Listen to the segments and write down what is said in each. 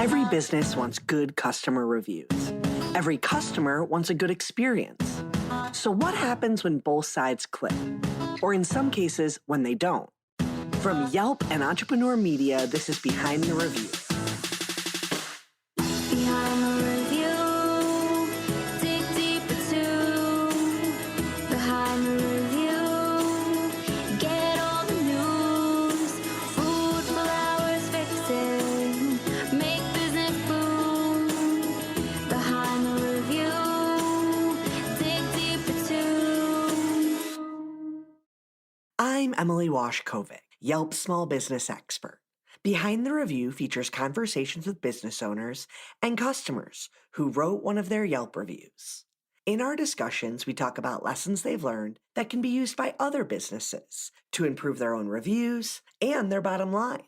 Every business wants good customer reviews. Every customer wants a good experience. So what happens when both sides click? Or in some cases, when they don't? From Yelp and Entrepreneur Media, this is Behind the Review. Behind the review, dig deep into behind the review, get all the news, food, flowers, fixing, make business boom. Behind the review, dig deep into. I'm Emily Washkovic, Yelp's small business expert. Behind the Review features conversations with business owners and customers who wrote one of their Yelp reviews. In our discussions, we talk about lessons they've learned that can be used by other businesses to improve their own reviews and their bottom line.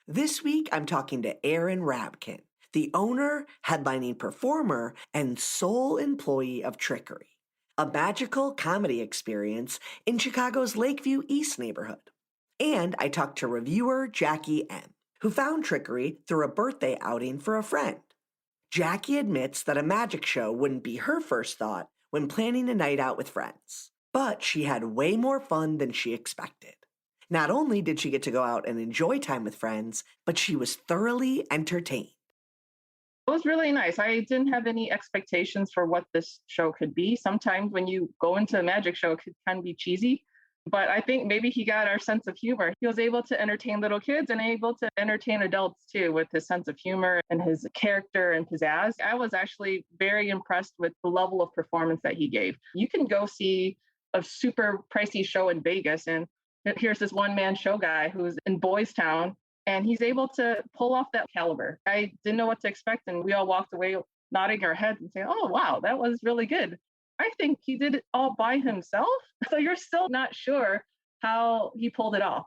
This week, I'm talking to Aaron Rabkin, the owner, headlining performer, and sole employee of Trickery, a magical comedy experience in Chicago's Lakeview East neighborhood. And I talked to reviewer Jackie M., who found Trickery through a birthday outing for a friend. Jackie admits that a magic show wouldn't be her first thought when planning a night out with friends, but she had way more fun than she expected. Not only did she get to go out and enjoy time with friends, but she was thoroughly entertained. It was really nice. I didn't have any expectations for what this show could be. Sometimes when you go into a magic show, it can be cheesy. But I think maybe he got our sense of humor. He was able to entertain little kids and able to entertain adults too with his sense of humor and his character and pizzazz. I was actually very impressed with the level of performance that he gave. You can go see a super pricey show in Vegas, and here's this one-man show guy who's in Boys Town, and he's able to pull off that caliber. I didn't know what to expect, and we all walked away nodding our heads and saying, oh, wow, that was really good. I think he did it all by himself. So you're still not sure how he pulled it off.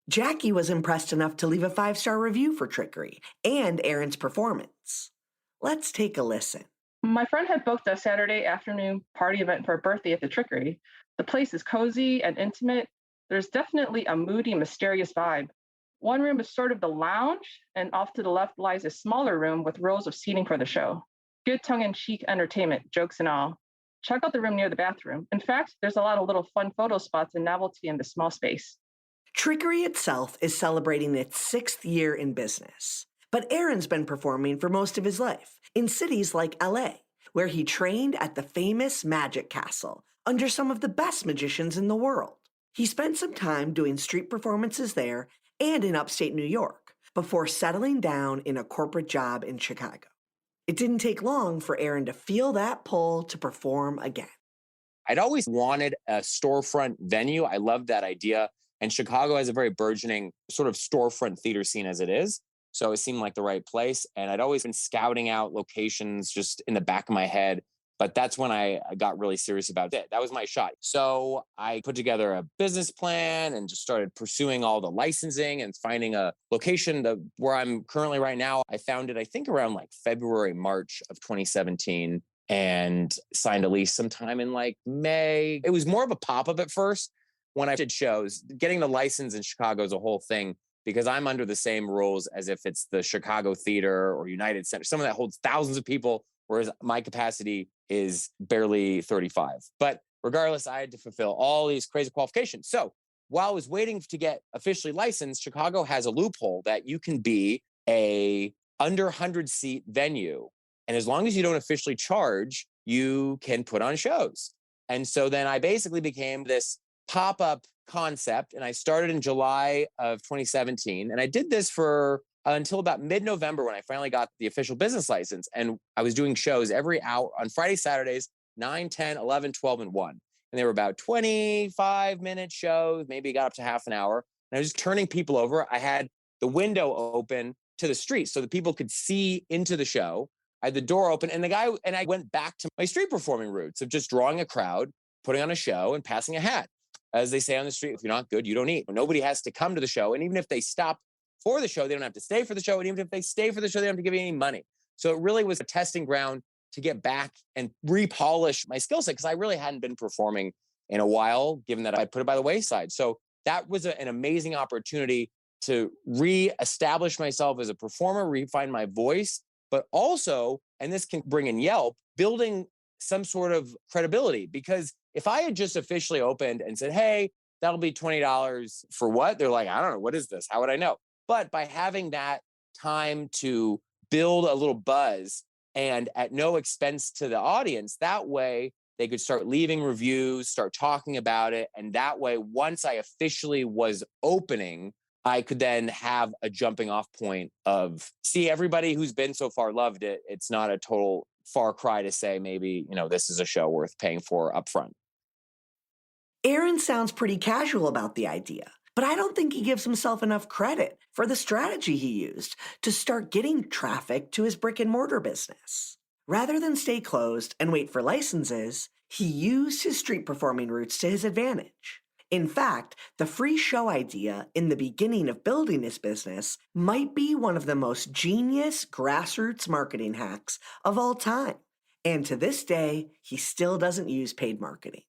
Jackie was impressed enough to leave a 5-star review for Trickery and Aaron's performance. Let's take a listen. My friend had booked a Saturday afternoon party event for a birthday at the Trickery. The place is cozy and intimate. There's definitely a moody, mysterious vibe. One room is sort of the lounge, and off to the left lies a smaller room with rows of seating for the show. Good tongue-in-cheek entertainment, jokes and all. Check out the room near the bathroom. In fact, there's a lot of little fun photo spots and novelty in this small space. Trickery itself is celebrating its 6th year in business. But Aaron's been performing for most of his life in cities like LA, where he trained at the famous Magic Castle under some of the best magicians in the world. He spent some time doing street performances there and in upstate New York before settling down in a corporate job in Chicago. It didn't take long for Aaron to feel that pull to perform again. I'd always wanted a storefront venue. I loved that idea. And Chicago has a very burgeoning sort of storefront theater scene as it is. So it seemed like the right place. And I'd always been scouting out locations just in the back of my head. But that's when I got really serious about it. That was my shot. So I put together a business plan and just started pursuing all the licensing and finding a location where I'm currently right now. I found it, I think, around like February, March of 2017 and signed a lease sometime in like May. It was more of a pop-up at first when I did shows. Getting the license in Chicago is a whole thing because I'm under the same rules as if it's the Chicago Theater or United Center, someone that holds thousands of people, whereas my capacity is barely 35. But regardless, I had to fulfill all these crazy qualifications. So while I was waiting to get officially licensed, Chicago has a loophole that you can be a under 100-seat venue. And as long as you don't officially charge, you can put on shows. And so then I basically became this pop-up concept. And I started in July of 2017. And I did this for until about mid-November when I finally got the official business license. And I was doing shows every hour on Friday, Saturdays, 9, 10, 11, 12, and 1. And they were about 25-minute shows, maybe got up to half an hour. And I was just turning people over. I had the window open to the street so that people could see into the show. I had the door open, and I went back to my street performing roots of just drawing a crowd, putting on a show, and passing a hat. As they say on the street, if you're not good, you don't eat. Nobody has to come to the show. And even if they stop for the show, they don't have to stay for the show. And even if they stay for the show, they don't have to give you any money. So it really was a testing ground to get back and repolish my skill set because I really hadn't been performing in a while, given that I put it by the wayside. So that was an amazing opportunity to re-establish myself as a performer, refine my voice, but also, and this can bring in Yelp, building some sort of credibility. Because if I had just officially opened and said, hey, that'll be $20 for what? They're like, I don't know, what is this? How would I know? But by having that time to build a little buzz and at no expense to the audience, that way they could start leaving reviews, start talking about it. And that way, once I officially was opening, I could then have a jumping off point of, see, everybody who's been so far loved it. It's not a total far cry to say maybe, this is a show worth paying for upfront. Aaron sounds pretty casual about the idea, but I don't think he gives himself enough credit for the strategy he used to start getting traffic to his brick and mortar business. Rather than stay closed and wait for licenses, he used his street performing roots to his advantage. In fact, the free show idea in the beginning of building his business might be one of the most genius grassroots marketing hacks of all time. And to this day, he still doesn't use paid marketing.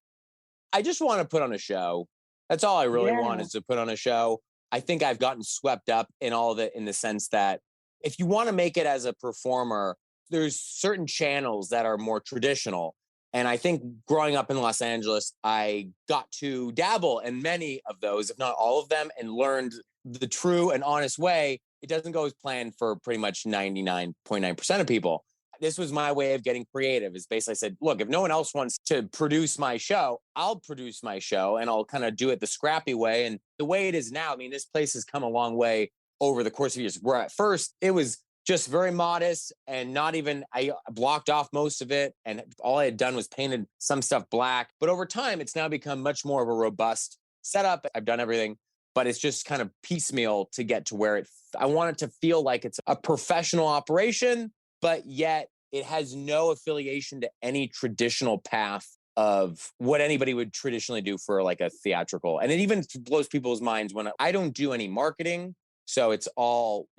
I just want to put on a show. That's all I really want, Yeah. is to put on a show. I think I've gotten swept up in all of it, in the sense that if you want to make it as a performer, there's certain channels that are more traditional. And I think growing up in Los Angeles, I got to dabble in many of those, if not all of them, and learned the true and honest way. It doesn't go as planned for pretty much 99.9% of people. This was my way of getting creative, is basically I said, look, if no one else wants to produce my show, I'll produce my show, and I'll kind of do it the scrappy way. And the way it is now, I mean, this place has come a long way over the course of years, where at first it was just very modest and not even, I blocked off most of it. And all I had done was painted some stuff black. But over time, it's now become much more of a robust setup. I've done everything, but it's just kind of piecemeal to get to where I want it to feel like it's a professional operation, but yet it has no affiliation to any traditional path of what anybody would traditionally do for like a theatrical. And it even blows people's minds when I don't do any marketing. So it's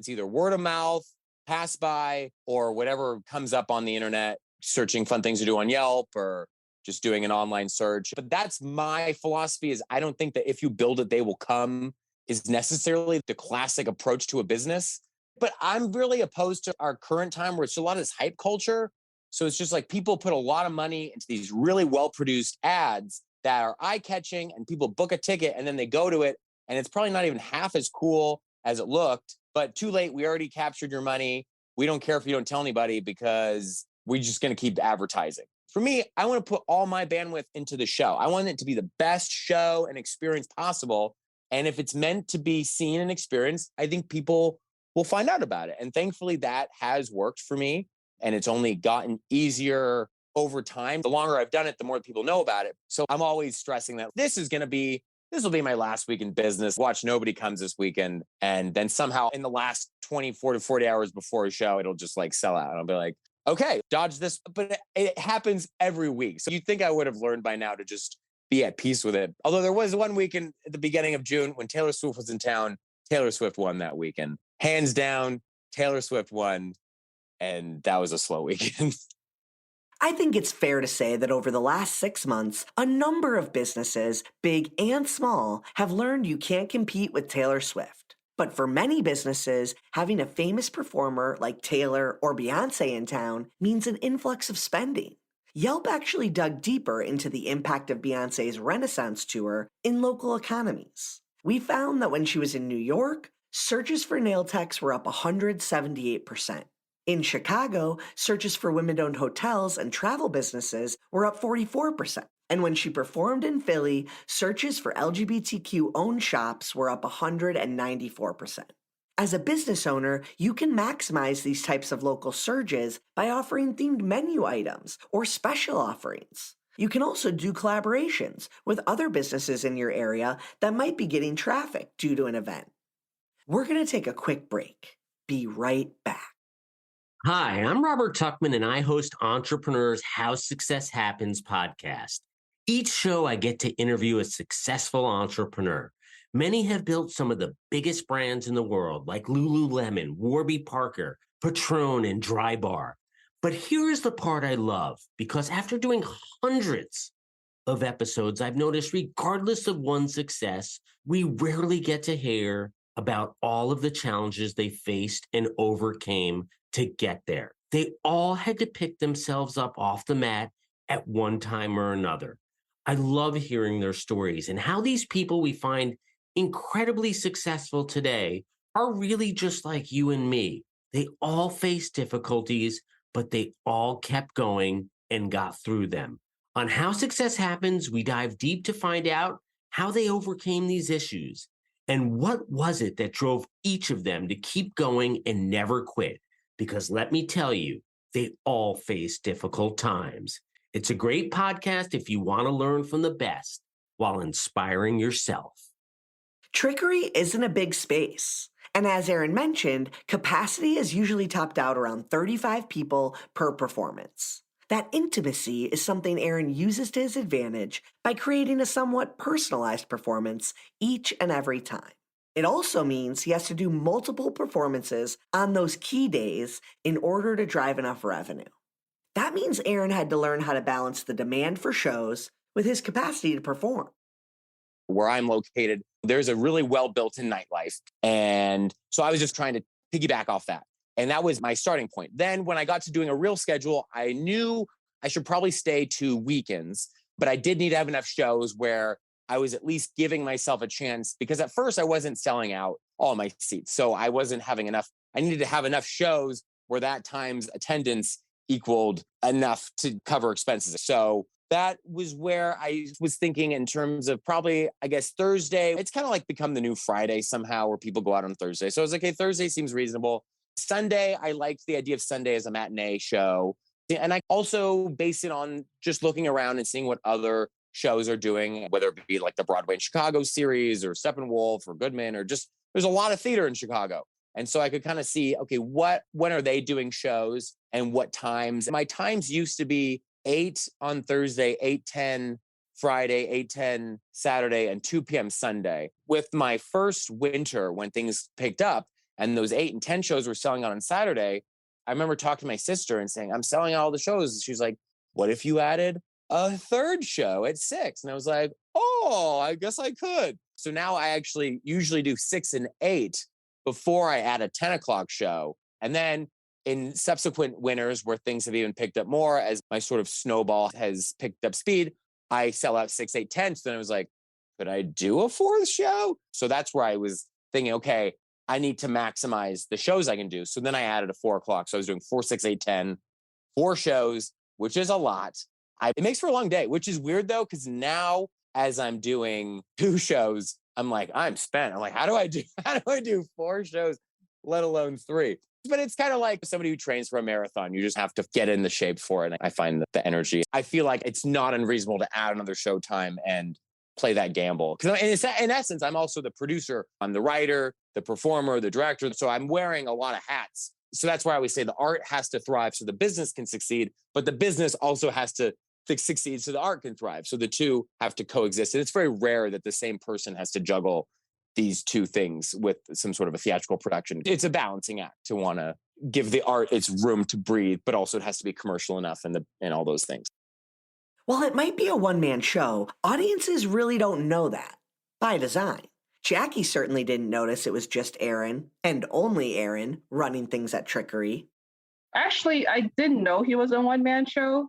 either word of mouth, pass by, or whatever comes up on the internet, searching fun things to do on Yelp, or just doing an online search. But that's my philosophy, is I don't think that if you build it, they will come is necessarily the classic approach to a business. But I'm really opposed to our current time, where it's a lot of this hype culture. So it's just like people put a lot of money into these really well-produced ads that are eye-catching, and people book a ticket and then they go to it, and it's probably not even half as cool as it looked. But too late, we already captured your money. We don't care if you don't tell anybody, because we're just going to keep advertising. For me, I want to put all my bandwidth into the show. I want it to be the best show and experience possible. And if it's meant to be seen and experienced, I think people will find out about it. And thankfully, that has worked for me. And it's only gotten easier over time. The longer I've done it, the more people know about it. So I'm always stressing that this will be my last week in business. Watch, nobody comes this weekend. And then somehow in the last 24 to 40 hours before a show, it'll just like sell out. And I'll be like, okay, dodge this. But it happens every week. So you'd think I would have learned by now to just be at peace with it. Although there was one weekend at the beginning of June when Taylor Swift was in town. Taylor Swift won that weekend. Hands down, Taylor Swift won. And that was a slow weekend. I think it's fair to say that over the last 6 months, a number of businesses, big and small, have learned you can't compete with Taylor Swift. But for many businesses, having a famous performer like Taylor or Beyonce in town means an influx of spending. Yelp actually dug deeper into the impact of Beyonce's Renaissance tour in local economies. We found that when she was in New York, searches for nail techs were up 178%. In Chicago, searches for women-owned hotels and travel businesses were up 44%. And when she performed in Philly, searches for LGBTQ-owned shops were up 194%. As a business owner, you can maximize these types of local surges by offering themed menu items or special offerings. You can also do collaborations with other businesses in your area that might be getting traffic due to an event. We're going to take a quick break. Be right back. Hi, I'm Robert Tuckman, and I host Entrepreneur's How Success Happens podcast. Each show, I get to interview a successful entrepreneur. Many have built some of the biggest brands in the world, like Lululemon, Warby Parker, Patron, and Drybar. But here's the part I love, because after doing hundreds of episodes, I've noticed regardless of one's success, we rarely get to hear about all of the challenges they faced and overcame to get there. They all had to pick themselves up off the mat at one time or another. I love hearing their stories and how these people we find incredibly successful today are really just like you and me. They all faced difficulties, but they all kept going and got through them. On How Success Happens, we dive deep to find out how they overcame these issues and what was it that drove each of them to keep going and never quit. Because let me tell you, they all face difficult times. It's a great podcast if you want to learn from the best while inspiring yourself. Trickery isn't a big space. And as Aaron mentioned, capacity is usually topped out around 35 people per performance. That intimacy is something Aaron uses to his advantage by creating a somewhat personalized performance each and every time. It also means he has to do multiple performances on those key days in order to drive enough revenue. That means Aaron had to learn how to balance the demand for shows with his capacity to perform. Where I'm located, there's a really well-built-in nightlife. And so I was just trying to piggyback off that. And that was my starting point. Then when I got to doing a real schedule, I knew I should probably stay 2 weekends, but I did need to have enough shows where I was at least giving myself a chance, because at first I wasn't selling out all my seats. So I wasn't having enough. I needed to have enough shows where that time's attendance equaled enough to cover expenses. So that was where I was thinking in terms of probably, I guess, Thursday. It's kind of like become the new Friday somehow, where people go out on Thursday. So I was like, okay, Thursday seems reasonable. Sunday, I liked the idea of Sunday as a matinee show. And I also base it on just looking around and seeing what other shows are doing, whether it be like the Broadway in Chicago series or Steppenwolf or Goodman, or just, there's a lot of theater in Chicago. And so I could kind of see, okay, when are they doing shows and what times? My times used to be 8 on Thursday, 8:10 Friday, 8:10 Saturday, and 2 p.m. Sunday. With my first winter, when things picked up and those 8 and 10 shows were selling out on Saturday, I remember talking to my sister and saying, I'm selling out all the shows. She's like, what if you added a third show at 6? And I was like, oh, I guess I could. So now I actually usually do 6 and 8 before I add a 10 o'clock show. And then in subsequent winters where things have even picked up more, as my sort of snowball has picked up speed, I sell out 6, 8, 10. So then I was like, could I do a 4th show? So that's where I was thinking, okay, I need to maximize the shows I can do. So then I added a 4 o'clock. So I was doing 4, 6, 8, 10, 4 shows, which is a lot. It makes for a long day, which is weird though, because now as I'm doing 2 shows, I'm like, I'm spent. I'm like, how do I do 4 shows, let alone 3? But it's kind of like somebody who trains for a marathon. You just have to get in the shape for it. And I find that the energy, I feel like it's not unreasonable to add another show time and play that gamble. Because in essence, I'm also the producer. I'm the writer, the performer, the director. So I'm wearing a lot of hats. So that's why I always say the art has to thrive so the business can succeed, but the business also has to succeed so the art can thrive. So the two have to coexist. And it's very rare that the same person has to juggle these 2 things with some sort of a theatrical production. It's a balancing act to want to give the art its room to breathe, but also it has to be commercial enough and all those things. While it might be a one-man show, audiences really don't know that, by design. Jackie certainly didn't notice it was just Aaron, and only Aaron, running things at Trickery. Actually, I didn't know he was a one-man show.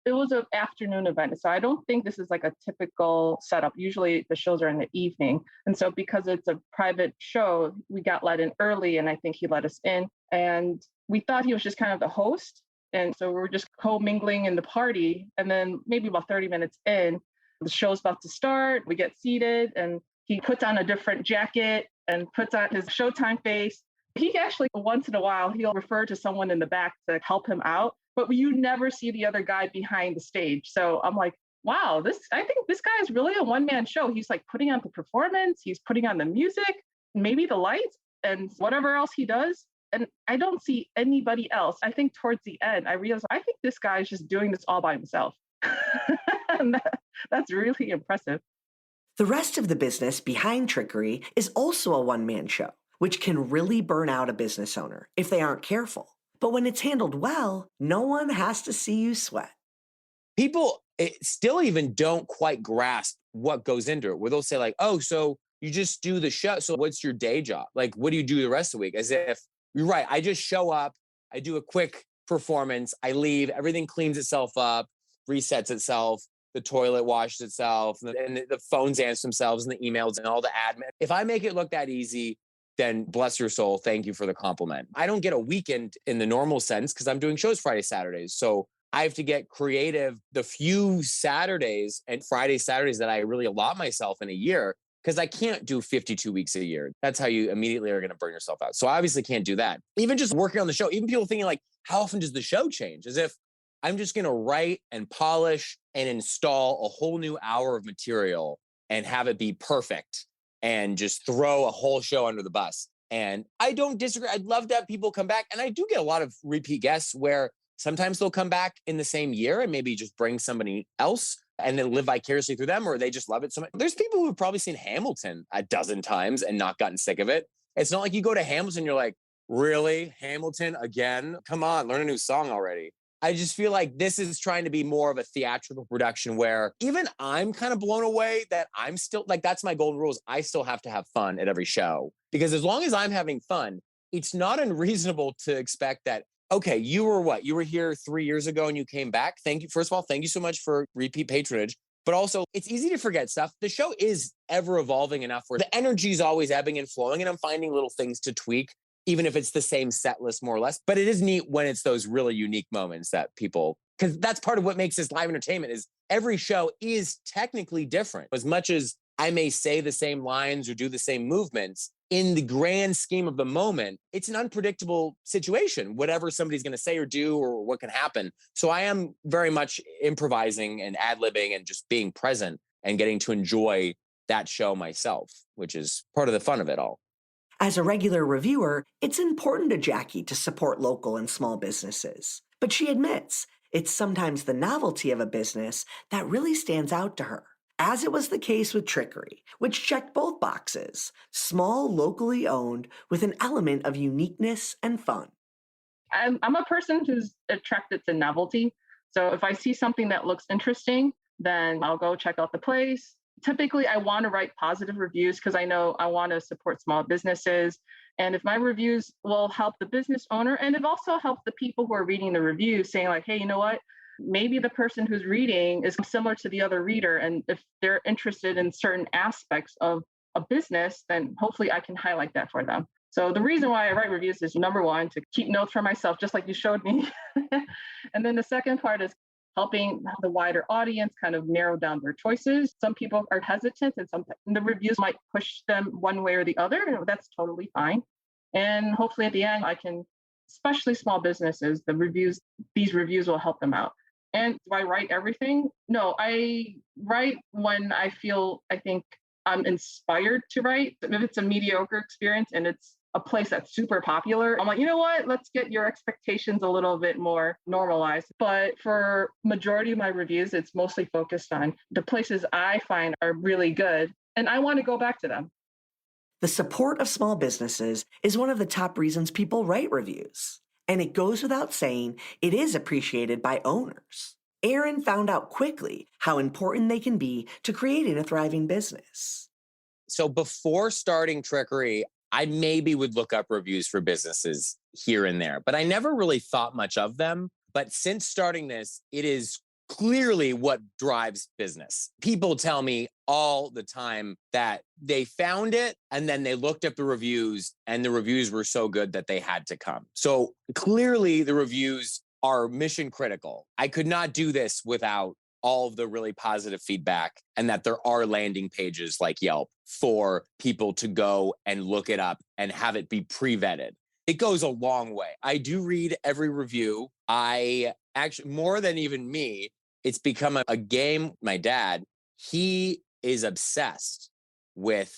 It was an afternoon event. So I don't think this is like a typical setup. Usually the shows are in the evening. And so because it's a private show, we got let in early, and I think he let us in. And we thought he was just kind of the host. And so we were just co-mingling in the party. And then maybe about 30 minutes in, the show's about to start. We get seated and he puts on a different jacket and puts on his Showtime face. He actually, once in a while, he'll refer to someone in the back to help him out, but you never see the other guy behind the stage. So I'm like, wow, I think this guy is really a one-man show. He's like putting on the performance, he's putting on the music, maybe the lights, and whatever else he does. And I don't see anybody else. I think towards the end, I realized, I think this guy is just doing this all by himself. And that's really impressive. The rest of the business behind Trickery is also a one-man show, which can really burn out a business owner if they aren't careful. But when it's handled well, no one has to see you sweat. People still even don't quite grasp what goes into it, where they'll say like, oh, so you just do the show. So what's your day job? Like, what do you do the rest of the week? As if you're right. I just show up, I do a quick performance, I leave, everything cleans itself up, resets itself, the toilet washes itself, and the phones answer themselves, and the emails and all the admin. If I make it look that easy, then bless your soul. Thank you for the compliment. I don't get a weekend in the normal sense because I'm doing shows Friday, Saturdays. So I have to get creative the few Saturdays and Friday, Saturdays that I really allot myself in a year, because I can't do 52 weeks a year. That's how you immediately are going to burn yourself out. So I obviously can't do that. Even just working on the show, even people thinking like, how often does the show change? As if I'm just going to write and polish and install a whole new hour of material and have it be perfect and just throw a whole show under the bus. And I don't disagree. I'd love to have people come back. And I do get a lot of repeat guests where sometimes they'll come back in the same year and maybe just bring somebody else and then live vicariously through them, or they just love it so much. There's people who've probably seen Hamilton a dozen times and not gotten sick of it. It's not like you go to Hamilton, you're like, really? Hamilton again? Come on, learn a new song already. I just feel like this is trying to be more of a theatrical production where even I'm kind of blown away that I'm still like, that's my golden rules. I still have to have fun at every show, because as long as I'm having fun, it's not unreasonable to expect that, okay, you were what? You were here 3 years ago and you came back. Thank you. First of all, thank you so much for repeat patronage. But also, it's easy to forget stuff. The show is ever evolving enough where the energy is always ebbing and flowing, and I'm finding little things to tweak, even if it's the same set list more or less. But it is neat when it's those really unique moments that people, because that's part of what makes this live entertainment, is every show is technically different. As much as I may say the same lines or do the same movements, in the grand scheme of the moment, it's an unpredictable situation, whatever somebody's going to say or do or what can happen. So I am very much improvising and ad-libbing and just being present and getting to enjoy that show myself, which is part of the fun of it all. As a regular reviewer, it's important to Jackie to support local and small businesses. But she admits it's sometimes the novelty of a business that really stands out to her, as it was the case with Trickery, which checked both boxes: small, locally owned, with an element of uniqueness and fun. I'm a person who's attracted to novelty. So if I see something that looks interesting, then I'll go check out the place. Typically, I want to write positive reviews because I know I want to support small businesses. And if my reviews will help the business owner, and it also helps the people who are reading the reviews, saying like, hey, you know what? Maybe the person who's reading is similar to the other reader. And if they're interested in certain aspects of a business, then hopefully I can highlight that for them. So the reason why I write reviews is, number one, to keep notes for myself, just like you showed me. And then the second part is helping the wider audience kind of narrow down their choices. Some people are hesitant, and sometimes the reviews might push them one way or the other. And that's totally fine. And hopefully at the end, I can, especially small businesses, these reviews will help them out. And do I write everything? No, I write when I think I'm inspired to write. If it's a mediocre experience and it's a place that's super popular, I'm like, you know what? Let's get your expectations a little bit more normalized. But for majority of my reviews, it's mostly focused on the places I find are really good, and I want to go back to them. The support of small businesses is one of the top reasons people write reviews. And it goes without saying, it is appreciated by owners. Aaron found out quickly how important they can be to creating a thriving business. So before starting Trickery, I maybe would look up reviews for businesses here and there, but I never really thought much of them. But since starting this, it is clearly what drives business. People tell me all the time that they found it and then they looked up the reviews and the reviews were so good that they had to come. So clearly the reviews are mission critical. I could not do this without all of the really positive feedback, and that there are landing pages like Yelp for people to go and look it up and have it be pre-vetted. It goes a long way. I do read every review. I actually, more than even me, it's become a game. My dad, he is obsessed with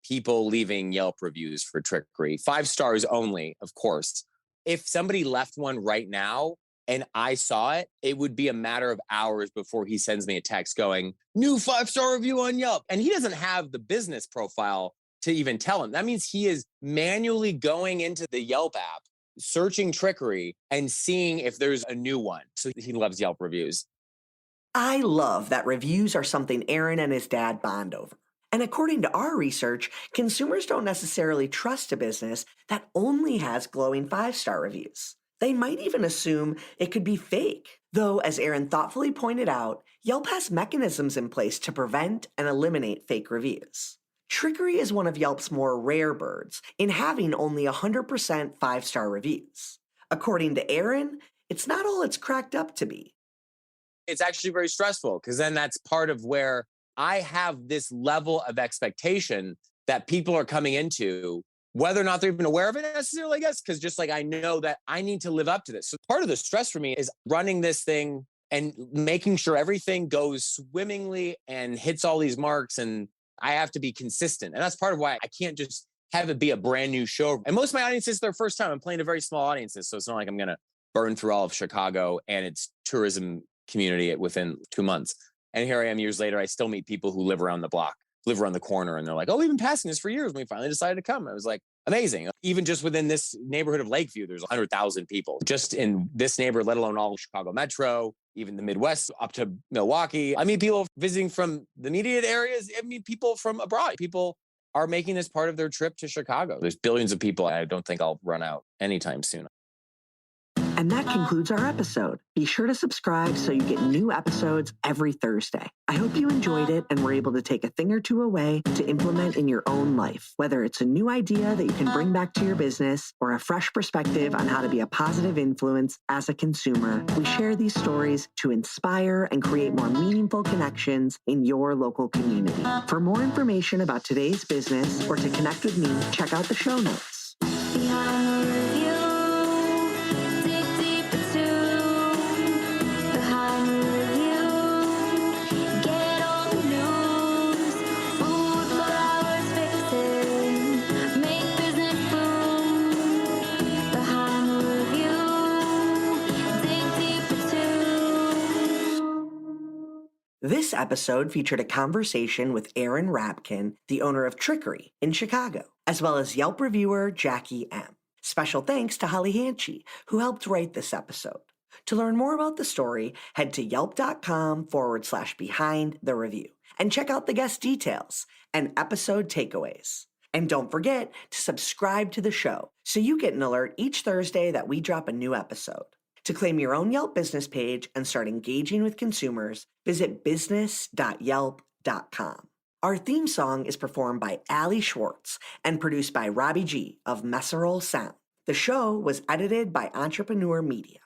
people leaving Yelp reviews for Trickery. 5 stars only, of course. If somebody left one right now and I saw it, it would be a matter of hours before he sends me a text going, new 5-star review on Yelp. And he doesn't have the business profile to even tell him. That means he is manually going into the Yelp app, searching Trickery, and seeing if there's a new one. So he loves Yelp reviews. I love that reviews are something Aaron and his dad bond over. And according to our research, consumers don't necessarily trust a business that only has glowing 5-star reviews. They might even assume it could be fake. Though, as Aaron thoughtfully pointed out, Yelp has mechanisms in place to prevent and eliminate fake reviews. Trickery is one of Yelp's more rare birds in having only 100% 5-star reviews. According to Aaron, it's not all it's cracked up to be. It's actually very stressful because then that's part of where I have this level of expectation that people are coming into, whether or not they're even aware of it necessarily, I guess, because just like I know that I need to live up to this. So part of the stress for me is running this thing and making sure everything goes swimmingly and hits all these marks. And I have to be consistent. And that's part of why I can't just have it be a brand new show. And most of my audiences, their first time. I'm playing to very small audiences. So it's not like I'm going to burn through all of Chicago and its tourism community within 2 months. And here I am years later, I still meet people who live around the block, live around the corner. And they're like, oh, we've been passing this for years. And we finally decided to come. I was like, amazing. Even just within this neighborhood of Lakeview, there's 100,000 people just in this neighborhood, let alone all of Chicago Metro, even the Midwest up to Milwaukee. I meet people visiting from the immediate areas. I meet people from abroad. People are making this part of their trip to Chicago. There's billions of people. I don't think I'll run out anytime soon. And that concludes our episode. Be sure to subscribe so you get new episodes every Thursday. I hope you enjoyed it and were able to take a thing or two away to implement in your own life. Whether it's a new idea that you can bring back to your business or a fresh perspective on how to be a positive influence as a consumer, we share these stories to inspire and create more meaningful connections in your local community. For more information about today's business or to connect with me, check out the show notes. Behind the review, dig deep into behind the review. Get all the news, food for hours fixing, make business boom. Behind the review, dig deep into. This episode featured a conversation with Aaron Rabkin, the owner of Trickery in Chicago, as well as Yelp reviewer Jackie M. Special thanks to Holly Hanchey, who helped write this episode. To learn more about the story, head to yelp.com/behind the review and check out the guest details and episode takeaways. And don't forget to subscribe to the show so you get an alert each Thursday that we drop a new episode. To claim your own Yelp business page and start engaging with consumers, visit business.yelp.com. Our theme song is performed by Ali Schwartz and produced by Robbie G of Messerol Sound. The show was edited by Entrepreneur Media.